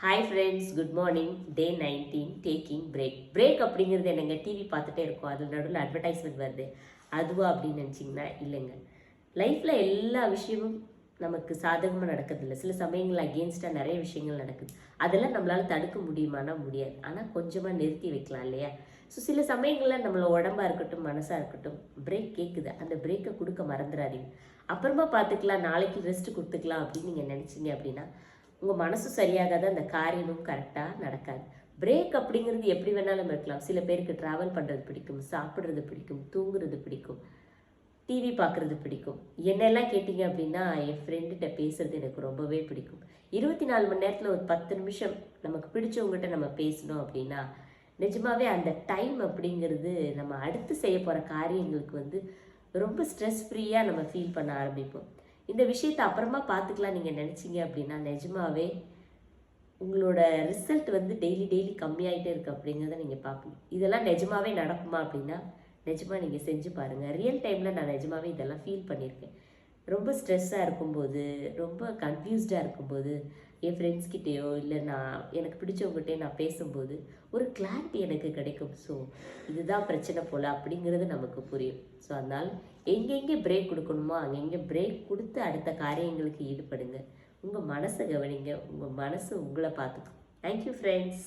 Hi friends, good morning. Day 19 taking break. Break அப்படிங்கிறது என்னங்க? TV பார்த்துட்டே இருக்கோம், அதில் நடுவில் அட்வர்டைஸ்மெண்ட் வருது, அதுவா அப்படின்னு நினச்சிங்கன்னா இல்லைங்க. லைஃப்பில் எல்லா விஷயமும் நமக்கு சாதகமாக நடக்கிறதில்ல. சில சமயங்கள் அகெயின்ஸ்டாக நிறைய விஷயங்கள் நடக்குது. அதெல்லாம் நம்மளால் தடுக்க முடியுமானா முடியாது. ஆனால் கொஞ்சமாக நிறுத்தி வைக்கலாம் இல்லையா? ஸோ சில சமயங்களில் நம்மளோட உடம்பாக இருக்கட்டும், மனசாக இருக்கட்டும், பிரேக் கேட்குது. அந்த பிரேக்கை கொடுக்க மறந்துடாதீங்க. அப்புறமா பார்த்துக்கலாம், நாளைக்கு ரெஸ்ட் கொடுத்துக்கலாம் அப்படின்னு நீங்கள் நினச்சிங்க அப்படின்னா உங்கள் மனசு சரியாகாத அந்த காரியமும் கரெக்டாக நடக்காது. பிரேக் அப்படிங்கிறது எப்படி வேணாலும் இருக்கலாம். சில பேருக்கு ட்ராவல் பண்ணுறது பிடிக்கும், சாப்பிட்றது பிடிக்கும், தூங்குறது பிடிக்கும், டிவி பார்க்குறது பிடிக்கும். என்னெல்லாம் கேட்டிங்க அப்படின்னா என் ஃப்ரெண்டுகிட்ட பேசுறது எனக்கு ரொம்பவே பிடிக்கும். 24 மணி நேரத்தில் ஒரு 10 நிமிஷம் நமக்கு பிடிச்சவங்ககிட்ட நம்ம பேசணும் அப்படின்னா நிஜமாவே அந்த டைம் அப்படிங்கிறது நம்ம அடுத்து செய்ய போகிற காரியங்களுக்கு ரொம்ப ஸ்ட்ரெஸ் ஃப்ரீயாக நம்ம ஃபீல் பண்ண ஆரம்பிப்போம். இந்த விஷயத்தை அப்புறமா பார்த்துக்கலாம் நீங்கள் நினச்சிங்க அப்படின்னா நிஜமாவே உங்களோட ரிசல்ட் டெய்லி டெய்லி கம்மியாயிட்டே இருக்குது அப்படிங்கிறத நீங்கள் பார்க்கணும். இதெல்லாம் நிஜமாவே நடக்குமா அப்படின்னா நிஜமாக நீங்கள் செஞ்சு பாருங்கள். ரியல் டைமில் நான் நிஜமாவே இதெல்லாம் ஃபீல் பண்ணியிருக்கேன். ரொம்ப ஸ்ட்ரெஸ்ஸாக இருக்கும்போது, ரொம்ப கன்ஃபியூஸ்டாக இருக்கும்போது, என் ஃப்ரெண்ட்ஸ்கிட்டேயோ இல்லை எனக்கு பிடிச்சவங்ககிட்டயோ நான் பேசும்போது ஒரு கிளாரிட்டி எனக்கு கிடைக்கும். ஸோ இதுதான் பிரச்சனை போல் அப்படிங்கிறது நமக்கு புரியும். ஸோ அதனால் எங்கெங்கே பிரேக் கொடுக்கணுமோ அங்கெங்கே பிரேக் கொடுத்து அடுத்த காரியங்களுக்கு ஈடுபடுங்க. உங்கள் மனசை கவனிங்க. உங்கள் மனசு உங்களை பார்த்துக்கும். Thank you friends.